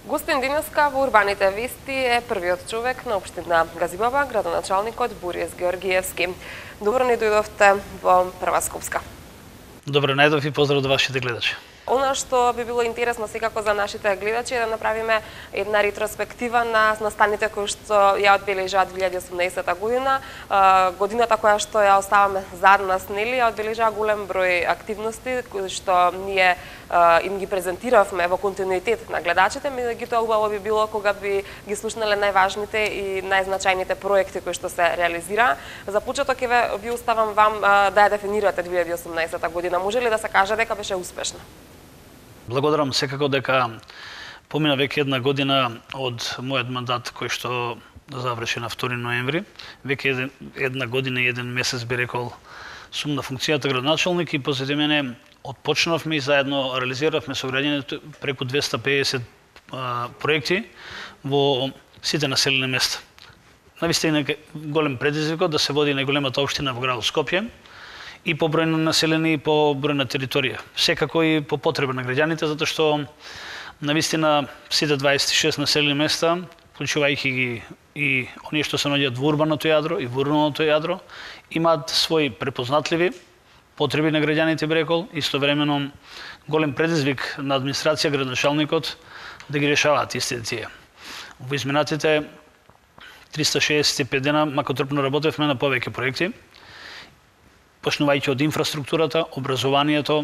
Гостин денеска во Урбаните вести е првиот човек на општина Газибаба, градоначалникот Бориес Георгиевски. Добро ни дојдовте во Прва Скопска. Добро најдов и поздрав до вашите гледачи. Она што би било интересно секако за нашите гледачи е да направиме една ретроспектива на настаните кои што ја одбележаа 2018 година, годината која што ја оставаме зад нас, нели, ја одбележаа голем број активности кои што ние им ги презентиравме во континуитет на гледачите, меѓутоа убаво би било кога би ги слушнале најважните и најзначајните проекти кои што се реализира. За почеток ви оставам вам да ја дефинирате 2018 година. Може ли да се каже дека беше успешна? Благодарам секако дека помина веќе една година од мојот мандат кој што заврши на 2 ноември. Веќе една година и еден месец би рекол сум на функцијата градоначалник и после мене отпочнавме и заедно реализиравме со граѓаните преку 250 проекти во сите населени места. Навистина голем предизвик да се води најголемата општина во градот Скопје, и по број на населени и по број на територија. Секако и по потреба на граѓаните, затоа што навистина сите 26 населени места, вклучувајќи ги и оние што се наоѓаат во урбаното јадро и во руралното јадро, имаат своји препознатливи потреби на граѓаните, би рекол, истовремено голем предизвик на администрација, градоначалникот да ги решаваат истите тие. Во изминатите 365 дена макотрпно работевме на повеќе проекти, почнувајќи од инфраструктурата, образованието,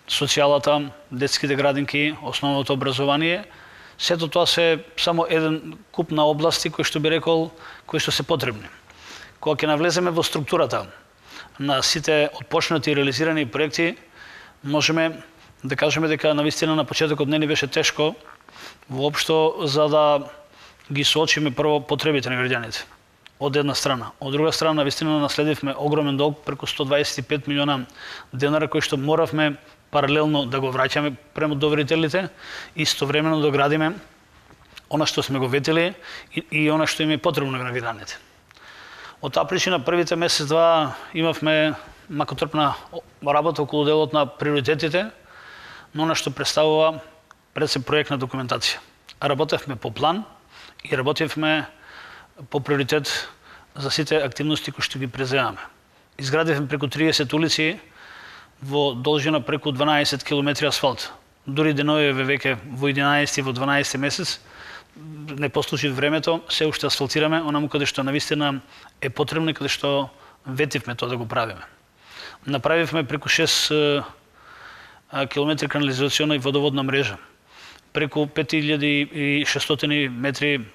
социјалата, детските градинки, основното образование. Сето тоа се само еден куп на области кои што би рекол, кои што се потребни. Кога ќе навлеземе во структурата на сите отпочнати и реализирани проекти, можеме да кажеме дека навистина на почетокот не ни беше тешко воопшто за да ги соочиме прво потребите на граѓаните. Од една страна. Од друга страна, навистина наследивме огромен долг преку 125 милиона денара кои што моравме паралелно да го враќаме према доверителите и истовремено да градиме она што сме го ветили и она што им е потребно на граѓаните. Од таа причина првите месец-два имавме макотрпна работа околу делот на приоритетите, но она што представува пред се проектна документација. Работевме по план и работевме по приоритет за сите активности кои што ги преземаме. Изградивме преку 30 улици во должина преку 12 километри асфалт. Дури деновиве веќе во 11 и во 12 месец не послужи времето, се уште асфалтираме онаму каде што навистина е потребно и каде што ветивме тоа да го правиме. Направивме преку 6 километри канализациона и водоводна мрежа. Преку 5600 метри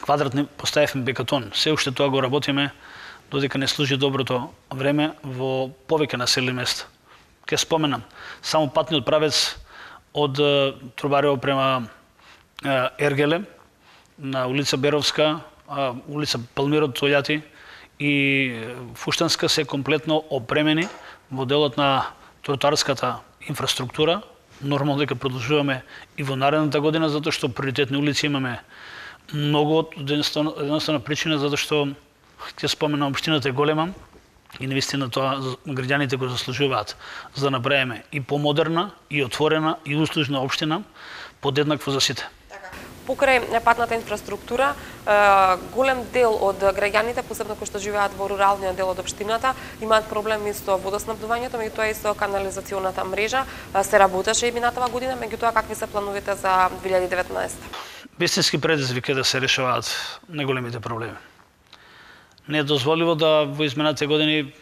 квадратни поставивме бекатон. Се уште тоа го работиме додека не служи доброто време во повеќе населени места. Ке споменам, само патниот правец од Трубарево према Ергеле, на улица Беровска, улица Палмирот Тојати и Фуштанска се комплетно опремени во делот на тротоарската инфраструктура. Нормално дека продолжуваме и во наредната година, затоа што приоритетни улици имаме многу, од едноставна причина, затоа што ќе споменам, општината е голема и навистина тоа граѓаните го заслужуваат, за да направиме и помодерна, и отворена, и услужна општина, подеднакво за сите. Покрај патната инфраструктура, голем дел од граѓаните, посебно кои што живеат во руралниот дел од општината, имаат проблеми со водоснабдувањето, меѓутоа и со канализационата мрежа. Се работеше и минатава година, меѓутоа какви се плановите за 2019? Вистински предизвик е да се решаваат најголемите проблеми. Не е дозволиво да во изминатите години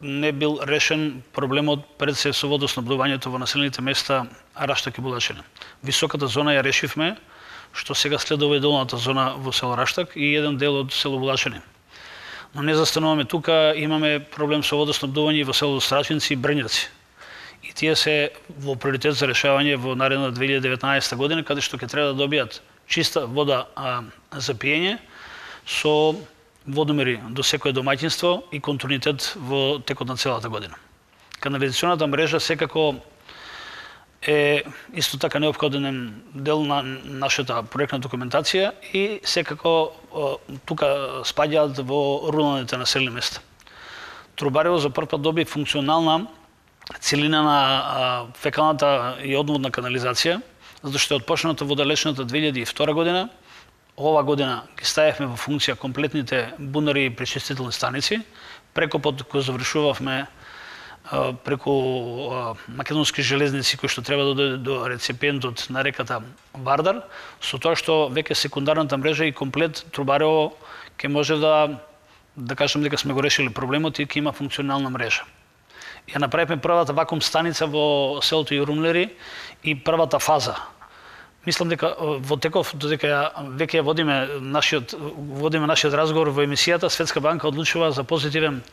не бил решен проблемот пред се со водоснабдувањето во населените места Раштак и Булачине. Високата зона ја решивме, што сега следува и долната зона во село Раштак и еден дел од село Булачине. Но не застануваме тука, имаме проблем со водоснабдување во село Страчинци и Брњаци. И тие се во приоритет за решавање во наредната 2019 година, каде што ќе треба да добијат чиста вода за пиење со водомери до секое домаќинство и континуитет во текот на целата година. Канализационата мрежа секако е исто така неопходен дел на нашата проектна документација и секако тука спаѓаат во руралните населени места. Трубарево за прв пат доби функционална целина на фекалната и одводна канализација затоа што од почната водолечната 2002 година, ова година ги ставивме во функција комплетните бунари и пречистителни станици. Прекопот кој завршувавме преку македонски железници кои што треба да дојде до реципиентот на реката Вардар, со тоа што веќе секундарната мрежа и комплет Трубарево ќе може да кажем дека сме го решили проблемот и ќе има функционална мрежа. Ја направивме првата вакуум станица во селото Јурумлери и првата фаза. Мислам дека во теков додека веќе водиме нашиот разговор во емисијата, Светска банка одлучува за позитивен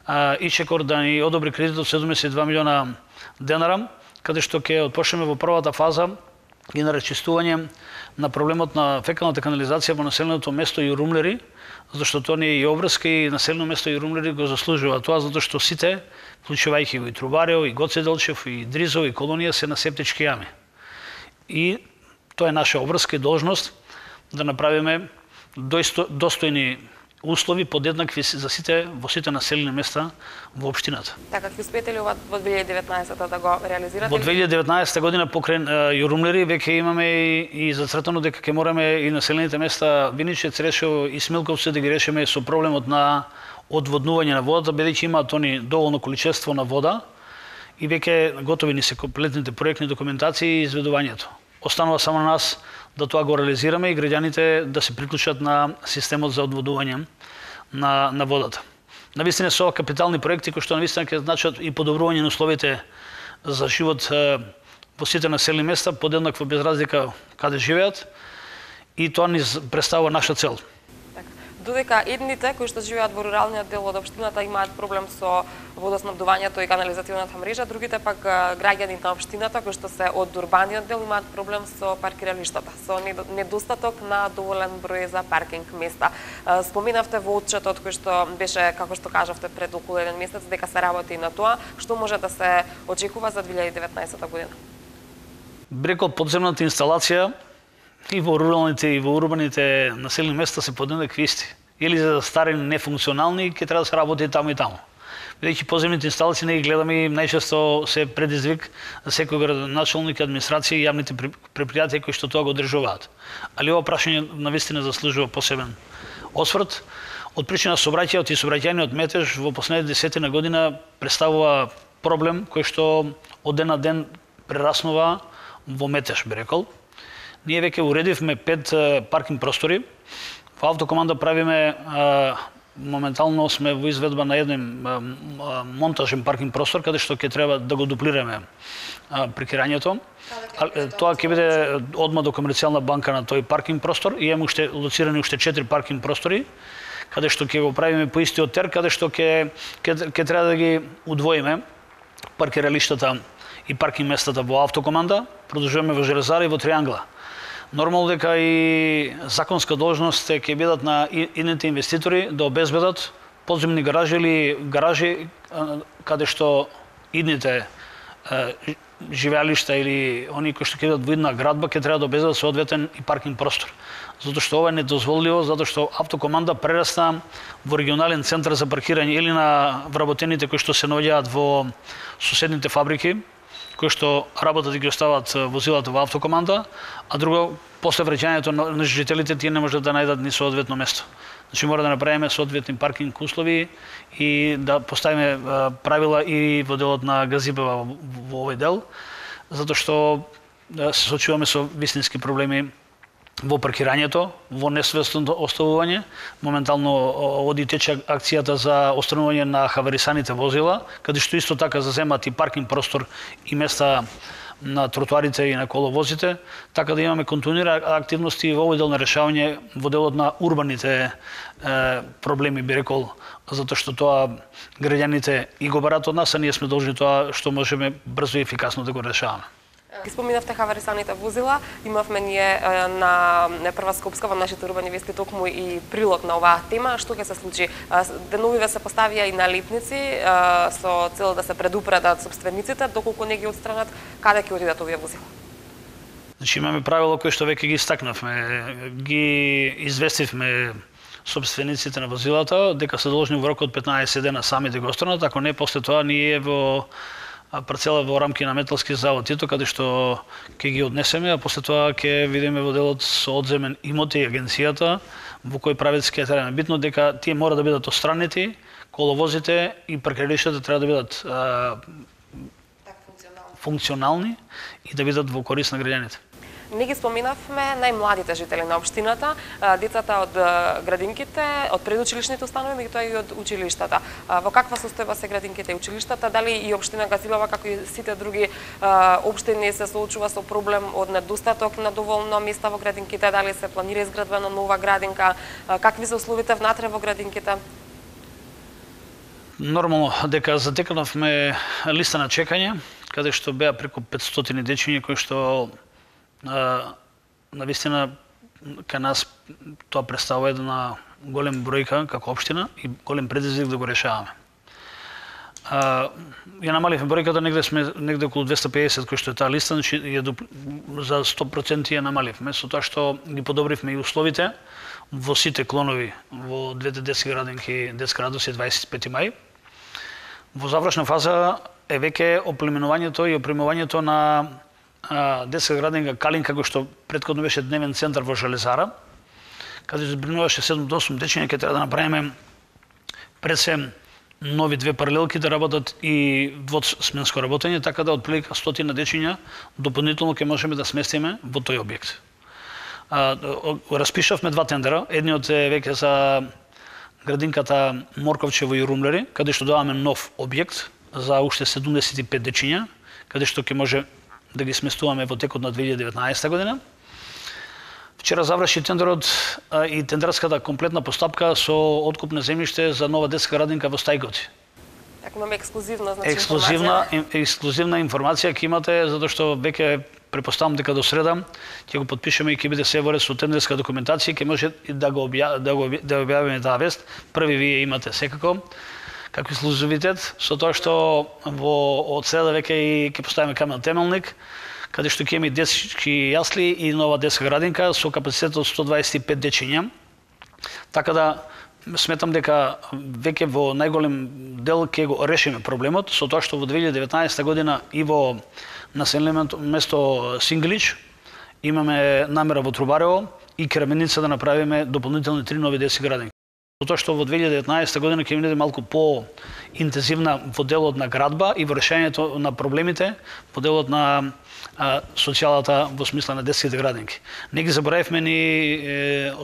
ИЧЕКОР да ни одобри кредит од 72 милиона денара, каде што ќе отпочнеме во првата фаза и на речистување на проблемот на фекалната канализација во населеното место Јурумлери, зашто тоа не е и обврска и населено место Јурумлери го заслужува тоа, затоа што сите, вклучувајќи го и Трубарево, и Гоце Делчев, и Дризово, и Колонија се на септички јами. И тоа е наша обврска и должност да направиме достојни услови подеднакви за сите во сите населени места во општината. Така ќе успеете ли ова во 2019 да го реализирате? Во 2019 година покрај Јурумлери веќе имаме и зацртано дека ќе мораме и населените места Виниче, Црешево и Смилковци да ги решиме со проблемот на одводнување на водата, бидејќи имаат они доволно количество на вода и веќе готови ни се комплетните проектни документации и изведувањето. Останува само на нас да тоа го реализираме и граѓаните да се приклучат на системот за одводување на водата. Навистина се ова капитални проекти кои што навистина ќе значат и подобрување на условите за живот во сите населени места, подеднакво без разлика каде живеат, и тоа ни представува наша цел. Додека едните кои што живеат во руралниот дел од општината имаат проблем со водоснабдувањето и канализацијната мрежа, другите пак граѓани на општината кои што се од урбаниот дел имаат проблем со паркиралиштата, со недостаток на доволен број за паркинг места. Споменавте во отчетот кој што беше, како што кажавте, пред околу еден месец, дека се работи и на тоа, што може да се очекува за 2019 година? Брекот подземната инсталација и во руралните и во урбаните населени места се подеднакви исти. Или за стари нефункционални, ќе треба да се работи таму и таму. Бидејќи подземните инсталации не ги гледаме и најчесто се предизвик за секој градоначалник, администрација и јавните предпријатија кои што тоа го одржуваат. Али ова прашање навистина заслужува посебен осврт. Од причина сообраќајот и сообраќајниот метеж во последните десетина година представува проблем кој што од ден на ден прераснува во метеж, би рекол. Ние веќе уредивме 5 паркинг простори. Во Автокоманда правиме моментално сме во изведба на еден монтажен паркинг простор каде што ќе треба да го дуплираме паркирањето. Тоа ќе биде одма до Комерцијална банка на тој паркинг простор и имаме уште лоцирани 4 паркинг простори каде што ќе го правиме по истиот тер, каде што ќе треба да ги удвоиме паркиралиштата и паркинг местата во Автокоманда, продолжуваме во Железара и во Триангла. Нормално дека и законска должност ќе бидат на идните инвеститори да обезбедат подземни гаражи или гаражи каде што идните живеалишта или они кои што ќе бидат во идна градба ќе треба да обезбедат соодветен и паркинг простор. Затоа што ова е недозволиво, затоа што Автокоманда прерасна во регионален центар за паркирање или на вработените кои што се наоѓаат во соседните фабрики, кои што работат и ги остават возилата во Автокоманда, а друго, после враќањето на жителите, тие не можат да најдат ни соодветно место. Значи мора да направиме соодветни паркинг услови и да поставиме правила и во делот на Газибева во овој дел, затоа што се соочуваме со вистински проблеми во паркирањето, во несвестното оставување. Моментално оди тече акцијата за отстранување на хаварисаните возила, каде што исто така заземат и паркинг простор и места на тротоарите и на коловозите, така да имаме континуирани активности во овој дел на решавање во делот на урбаните проблеми, би рекол, затоа што тоа граѓаните и го барат од нас, а ние сме должни тоа што можеме брзо и ефикасно да го решаваме. Ги споминавте хаварисаните возила, имавме ние на прва скопска во нашите урбани вести токму и прилог на оваа тема. Што ќе се случи? Деновиве се поставија и налепници со цел да се предупредат собствениците, доколку не ги отстранат, каде ќе отидат овие возила? Значи имаме правило кои што веќе ги истакнавме, ги известивме собствениците на возилата дека се должни во рок од 15 дена сами да го отстранат, ако не после тоа ние во парцела во рамки на металски завод Тито, каде што ќе ги однесеме, а после тоа ќе видиме во делот со одземен имот и агенцијата во кој правец ќе треба. Битно дека тие мора да бидат отстранети, коловозите и паркиралиштата треба да бидат функционални и да бидат во корист на граѓаните. Не ги споменавме најмладите жители на општината, децата од градинките, од предучилишните установи, меѓутоа и од училиштата. Во каква состојба се градинките и училиштата? Дали и општина Гацибава, како и сите други општини, се соочува со проблем од недостаток на доволно места во градинките? Дали се планира изградба на нова градинка? Какви се условите внатре во градинките? Нормално дека затекнавме листа на чекање, каде што беа преку 500 дечиња кои што навистина кај нас тоа представува една голем бројка како општина и голем предизвик да го решаваме. Ја намаливме бројката, негде околу 250 кој што е таа листа, значи за 100% ја намаливме, со тоа што ги подобривме и условите во сите клонови во двете детски градинки, детска радост и 25 мај. Во завршна фаза е веќе оплеменувањето и опремувањето на детска градинка Калинка, кој што претходно беше дневен центар во Железара, каде збринуваше 7 до 8 дечиња, ќе треба да направиме пред се нови две паралелки да работат и двосменско работење, така да отприлика 100 дечиња дополнително ќе можеме да сместиме во тој објект. Распишавме два тендера, едниот е веќе за градинката Морковчево и Румлери, каде што даваме нов објект за уште 75 дечиња, каде што ќе може да ги сместуваме во текот на 2019 година. Вчера заврши тендерот и тендерската комплетна постапка со откуп на земјиште за нова детска градинка во Стајготи. Така имаме ексклузивна ексклузивна информација ќе имате, затоа што веќе претпоставам дека до среда ќе го потпишеме и ќе биде се во ред со тендерска документација, ќе може да објавиме таа вест. Први вие имате секако како ексклузивитет, со тоа што од среда веќе и ќе поставиме камен темелник, каде што ќе имаме детски јасли и нова детска градинка со капацитет од 125 дечиња. Така да сметам дека веќе во најголем дел ќе го решиме проблемот, со тоа што во 2019 година и во населеното место Синглич имаме намера во Трубарево и Краменица да направиме дополнителни 3 нови детски градинки. Затоа што во 2019 година ќе биде малку по-интензивна во делот на градба и во решањето на проблемите во делот на социјалата во смисла на детските градинки. Не ги заборавивме ни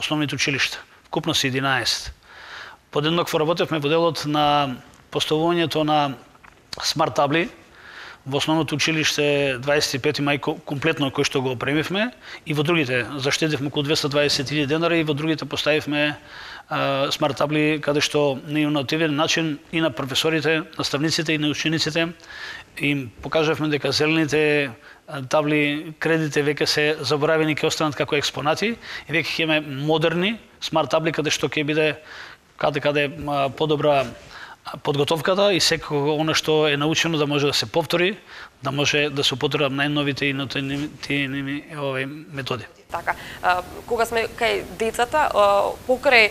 основните училишта, вкупно се 11. Подеднакво работевме во делот на поставувањето на смарт табли во основното училиште 25 мај комплетно кој што го опремивме и во другите заштедивме околу 220.000 денари и во другите поставивме смарт табли каде што на иновативен начин и на професорите, наставниците и на учениците им покажавме дека зелените табли, кредите веќе се заборавени, ќе останат како експонати и веќе ќе имаме модерни смарт табли каде што ќе биде каде подобра подготовката и секако она што е научено да може да се повтори, да може да се употребат најновите и иновативни методи. Така, кога сме кај децата, покрај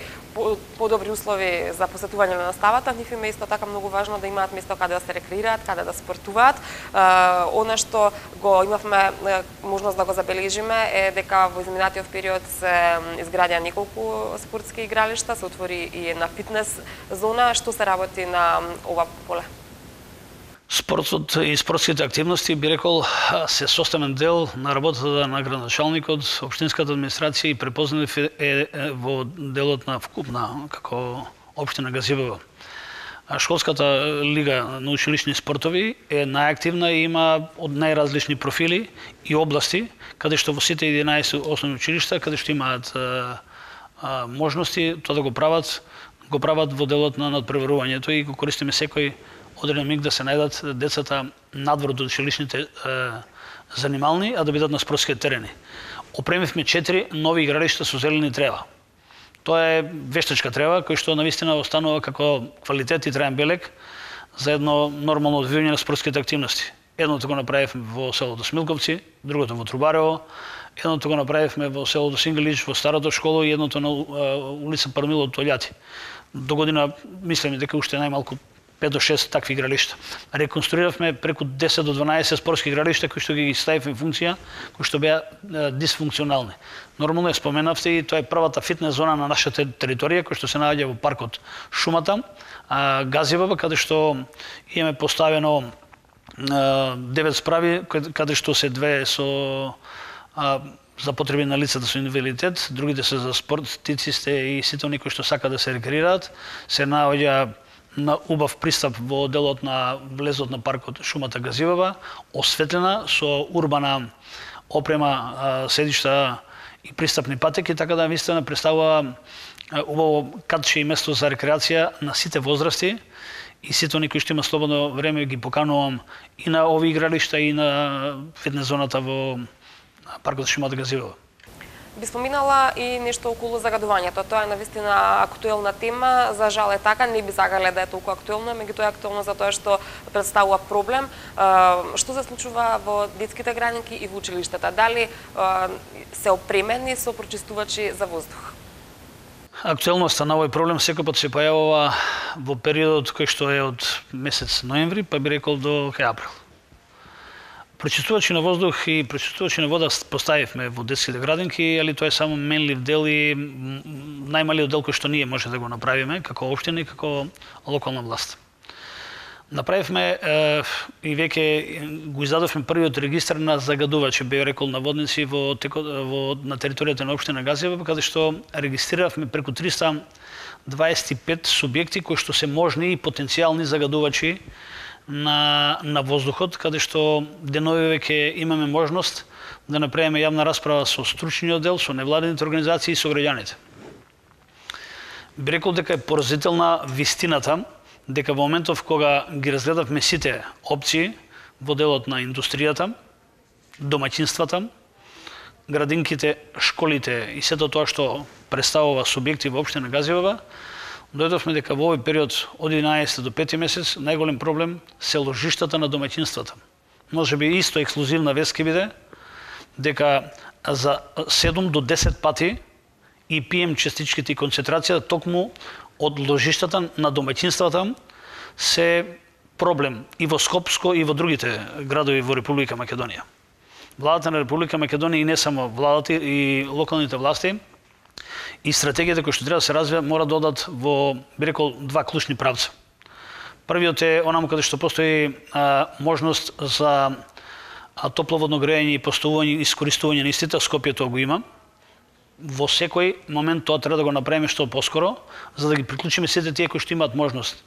подобри услови за посетување на наставата, нив им е исто така многу важно да имаат место каде да се рекреираат, каде да спортуваат. Она што го имавме можност да го забележиме е дека во изминатиот период се изградија неколку спортски игралишта, се отвори и една фитнес зона. Што се работи на ова поле? Спортот и спортските активности, би рекол, се составен дел на работата на градоначалникот, општинската администрација и препознав во делот на вкупна како општина Газибево. Школската лига на училишни спортови е најактивна и има од најразлични профили и области, каде што во сите 11 основни училишта, каде што имаат можности тоа да го прават во делот на надпреварувањето и го користиме секој одреден миг да се најдат децата надвор од училишните занимални, а да бидат на спортските терени. Опремивме 4 нови игралишта со зелени трева. Тоа е вештачка трева, кој што навистина останува како квалитет и траен белег за едно нормално одвивање на спортските активности. Едното го направивме во селото Смилковци, другото во Трубарево, едното го направивме во селото Сингалич, во старата школа и едното на улица Пармило од Тољати. До година мислиме дека уште најмалку 5 до 6 такви игралишта. Реконструиравме преку 10 до 12 спортски игралишта кои што ги ставивме функција, кои што беа дисфункционални. Нормално споменавте и тоа е првата фитнес зона на нашата територија која што се наоѓа во паркот Шумата, Газиваба, каде што имаме поставено 9 справи, каде што се 2 со за потреби на лицата со инвалидитет, другите се за спортистите и сите оние кои што сакаат да се рекреираат, се наоѓа на убав пристап во делот на влезот на паркот Шумата Газиваба, осветлена со урбана опрема, седишта и пристапни патеки, така да мислено представува убаво катче и место за рекреација на сите возрасти и сите оние кои што има слободно време ги поканувам и на овие игралишта и на фитнес зоната во паркот Шумата Газиваба. Би споминала и нешто околу загадувањето. Тоа е навистина актуелна тема. За жал е така, не би загале да е толку актуелна, меѓутоа е актуелно затоа што представува проблем. Што се случува во детските градинки и во училиштата? Дали се опремени со прочистувачи за воздух? Актуелноста на овој проблем секој пат се појавува во периодот кој што е од месец ноември, па би рекол до април. Прочистувачи на воздух и прочистувачи на вода поставивме во детските градинки, али тоа е само менлив дел и најмалиот дел кој што ние може да го направиме како општина и како локална власт. Направивме и веќе го издадовме првиот регистар на загадувачи, би рекол на водници на територијата на општина Газиваба, каде што регистриравме преку 325 субјекти кои што се можни и потенцијални загадувачи на воздухот, каде што денови веќе имаме можност да направиме јавна расправа со стручниот дел, со невладините организации и со граѓаните. Би рекол дека е поразителна вистината, дека во моментов кога ги разгледавме сите опции во делот на индустријата, домаќинствата, градинките, школите и сето тоа што представува субјекти во општина Газиваба, дојдовме дека во овој период од 11 до 5 месец најголем проблем се ложиштата на домаќинствата. Може би исто ексклузивна вест ќе биде дека за 7 до 10 пати и PM частичките и концентрацијата токму од ложиштата на домаќинствата се проблем и во Скопско и во другите градови во Република Македонија. Владата на Република Македонија и не само владата и локалните власти и стратегијата која што треба да се развива мора да одат во, би рекол, два клучни правца. Првиот е онаму каде што постои можност за топловодно грејење и поставување и искористување на истите, Скопје тоа го има. Во секој момент тоа треба да го направиме што поскоро, за да ги приклучиме сите тие кои што имаат можност.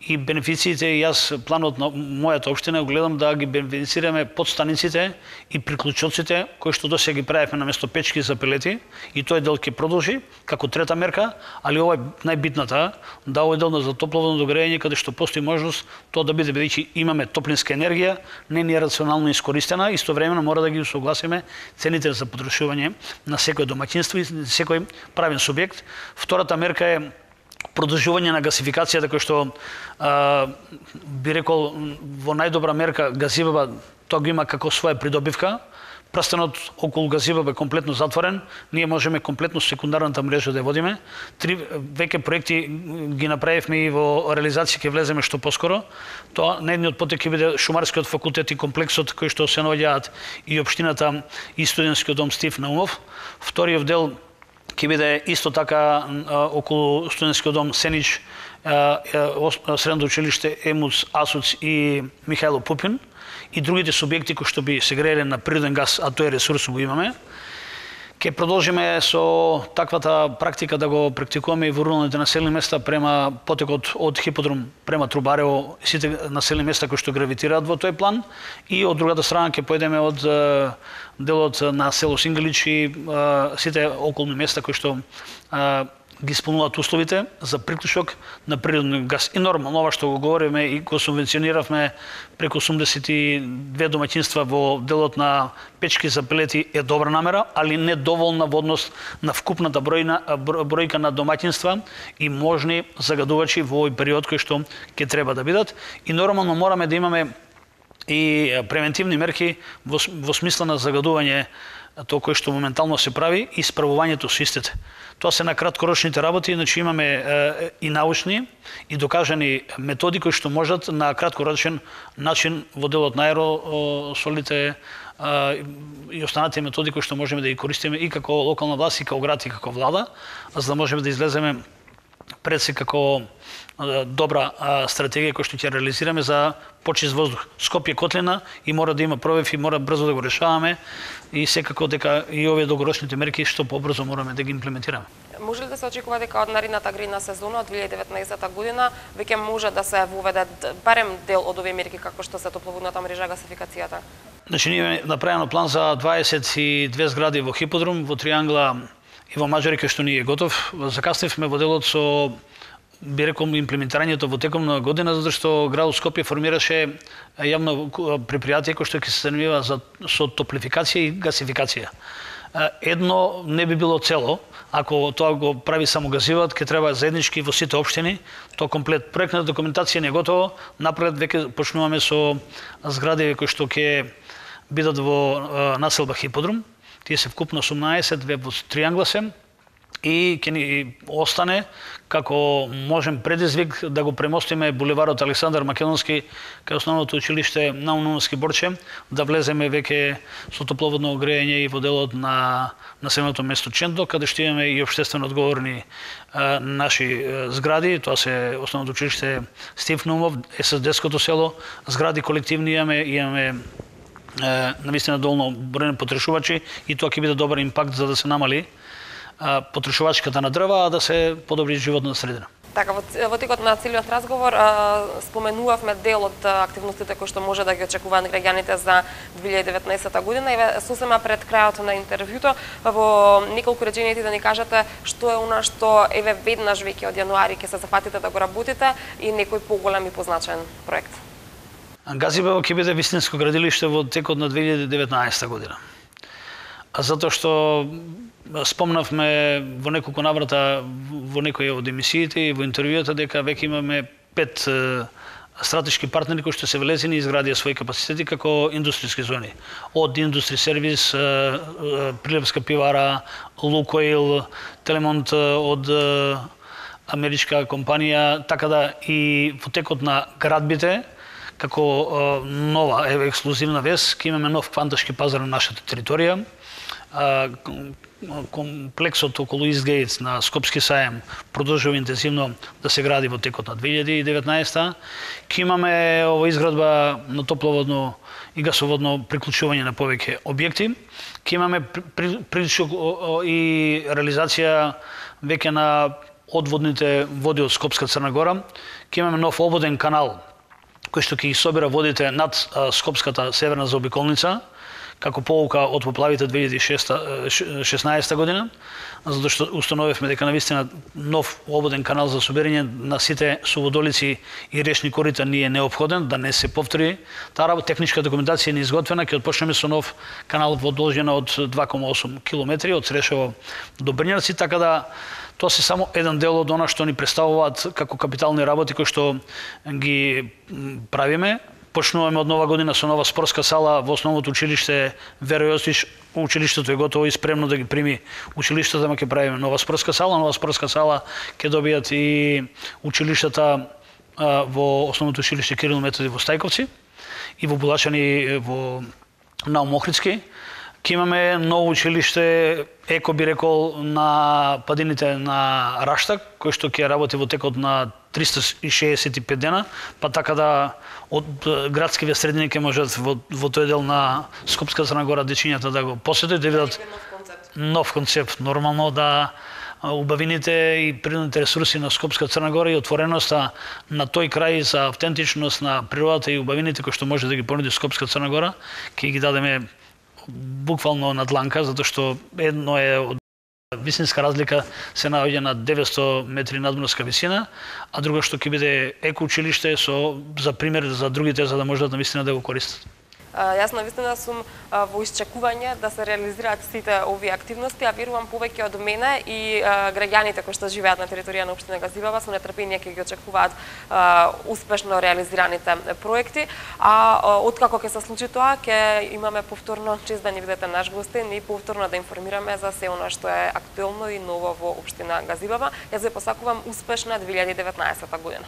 И бенефициите, и јас планот на мојата општина гледам да ги бенефицираме подстаниците и приклучоците кои што досега ги правевме на место печки за пелети, и тој дел ќе продолжи како трета мерка, али ова е најбитната, да овој дел за топловодно грејење каде што постои можност тоа да биде, бидејќи имаме топлинска енергија, не е рационално искористена, истовремено мора да ги усогласиме цените за потрошување на секој домаќинство и секој правен субјект. Втората мерка е продолжување на гасификацијата, кој што би рекол во најдобра мерка Газиваба тоа го има како своја придобивка. Прстенот околу Газиваба е комплетно затворен, ние можеме комплетно секундарната мрежа да ја водиме. 3 веќе проекти ги направивме и во реализација ќе влеземе што поскоро. Тоа едниот потек ќе биде Шумарскиот факултет и комплексот кој што се наоѓаат и општината и студентскиот дом Стив Наумов. Вториот дел ќе биде исто така околу студентскиот дом Сенич, средното училиште ЕМУЦ, АСУЦ и Михајло Пупин и другите субјекти кои што би се грееле на природен газ, а тој ресурс го имаме. Ке продолжиме со таквата практика да го практикуваме и во руралните населени места према потекот од хиподром према Трубарево и сите населени места кои што гравитираат во тој план, и од другата страна ќе појдеме од делот на село Сингалич и сите околни места кои што ги исполнуваат условите за приклучок на природен газ. И нормално ова што го говориме и го субвенциониравме преку 82 домаќинства во делот на печки за пелети е добра намера, али не доволна во однос на вкупната бројка на домаќинства и можни загадувачи во овој период кој што ќе треба да бидат. И нормално мораме да имаме и превентивни мерки во смисла на загадување тоа кој што моментално се прави и справувањето со истите. Тоа се на краткорочните работи, значи имаме и научни и докажани методи кои што можат на краткорочен начин во делот на аеросолите и останатите методи кои што можеме да ги користиме и како локална власт, и како град, и како влада, за да можеме да излеземе пред се како добра стратегија која што ќе реализираме за почист воздух. Скопје котлина и мора да има пробив и мора брзо да го решаваме и секако дека и овие долгорочните мерки што побрзо мораме да ги имплементираме. Може ли да се очекува дека од наредната гридна сезона од 2019 година веќе може да се воведат барем дел од овие мерки како што се топловодната мрежа, гасификацијата? Значи ние направено план за 22 згради во Хиподром, во Триангла и во Маџари, кај што ни е готов. Закасневме во делот со би рекол имплементирањето во теком на година, затоа што градот Скопје формираше јавно предпријатие кој што ќе се занимава со топлификација и гасификација. Едно не би било цело, ако тоа го прави само газивот, ќе треба заеднички во сите општини, тоа комплет. Проектната документација не е готова, напред веќе почнуваме со згради кои што ќе бидат во населба Хиподром. Тие се вкупно 18, ве во Триангла се, и ќе ни остане како можем предизвик да го премостиме булеварот Александар Македонски кај основното училиште на Унунски Борче, да влеземе веќе со топловодно огрејање и во делот на населеното место Чендо, каде што имаме и општествено одговорни наши згради. Тоа се основното училиште Стив Наумов, ССД-ското село, згради колективни имаме навистина доволно бројни потрошувачи и тоа ќе биде добар импакт за да се намали потрошувачката на дрва, а да се подобри животна средина. Така, во текот на целиот разговор споменувавме дел од активностите кои што може да ги очекуваат граѓаните за 2019 година и сосема пред крајот на интервјуто во неколку реченици да ни кажете што е она што еве веднаш веќе од јануари ќе се зафатите да го работите и некој поголем и позначен проект. Газибево ќе биде вистинско градилиште во текот на 2019 година. Затоа што спомнавме во неколку наврата во некои од емисиите и во интервјуата дека веќе имаме 5 стратешки партнери кои што се влезени и изградија своји капацитети како индустријски зони. Од Индустри сервис, Прилепска пивара, Лукойл, Телемонт од америчка компанија, така да и во текот на градбите како нова ексклузивна вест, ќе имаме нов кванташки пазар на нашата територија. Комплексот околу Истгејт на Скопски саем продолжува интензивно да се гради во текот на 2019. Ќе имаме ова изградба на топловодно и гасоводно приклучување на повеќе објекти. Ќе имаме прилично и реализација веќе на одводните води од Скопска Црна Гора. Ќе имаме нов обводен канал кој што ќе ги собира водите над Скопската северна заобиколница, како поука од поплавите 2016 година, затоа што установивме дека навистина нов обводен канал за собирање на сите суводолици и речни корита ни е неопходен, да не се повтори таа работа. Техничка документација е изготвена, ќе отпочнеме со нов канал во должина од 2,8 километри од Срешево до Брњарци, така да тоа се само еден дел од она што ни представуваат како капитални работи кои што ги правиме. Почнуваме од нова година со нова спортска сала во основното училиште Веро Јосич. Училиштето е готово и спремно да ги прими училиштата, ама ќе правиме нова спортска сала. Нова спортска сала ќе добијат и училиштата во основното училиште Кирил Методи во Стајковци и во Булачани во Наум Охридски. Ќе имаме ново училиште Еко би рекол на падините на Раштак, кој што ќе работи во текот на 365 дена, па така да од градскиве средини ќе можат во тој дел на Скопска Црна Гора дечињата да го посетат, да видат нов концепт. Нормално да убавините и природните ресурси на Скопска Црна Гора и отвореноста на тој крај за автентичност на природата и убавините кои што може да ги понуди Скопска Црна Гора, ќе ги дадеме буквално на дланка, затоа што едно е од висинска разлика се наоѓа на 900 метри надморска висина, а друго што ќе биде еко училиште за пример за другите, за да можат навистина да го користат. Јас навистина сум во исчекување да се реализираат сите овие активности, а верувам повеќе од мене и граѓаните кои што живеат на територија на општина Газибава со нетрпение ќе ги очекуваат успешно реализираните проекти, а откако ќе се случи тоа, ќе имаме повторно чест да ни бидете наш гостин и повторно да информираме за се она што е актуелно и ново во општина Газибава. Јас ви посакувам успешна 2019 година.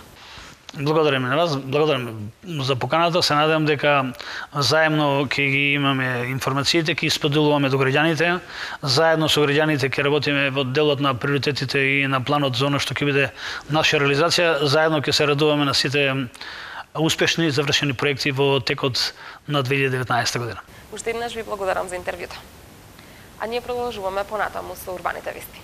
Благодарам на вас, благодарам за поканата. Се надевам дека заедно ќе ги имаме информациите, ќе споделуваме до граѓаните. Заедно со граѓаните ќе работиме во делот на приоритетите и на планот за оно што ќе биде наша реализација. Заедно ќе се радуваме на сите успешни завршени проекти во текот на 2019 година. Уште еднаш ви благодарам за интервјуто. А ние продолжуваме понатаму со урбаните вести.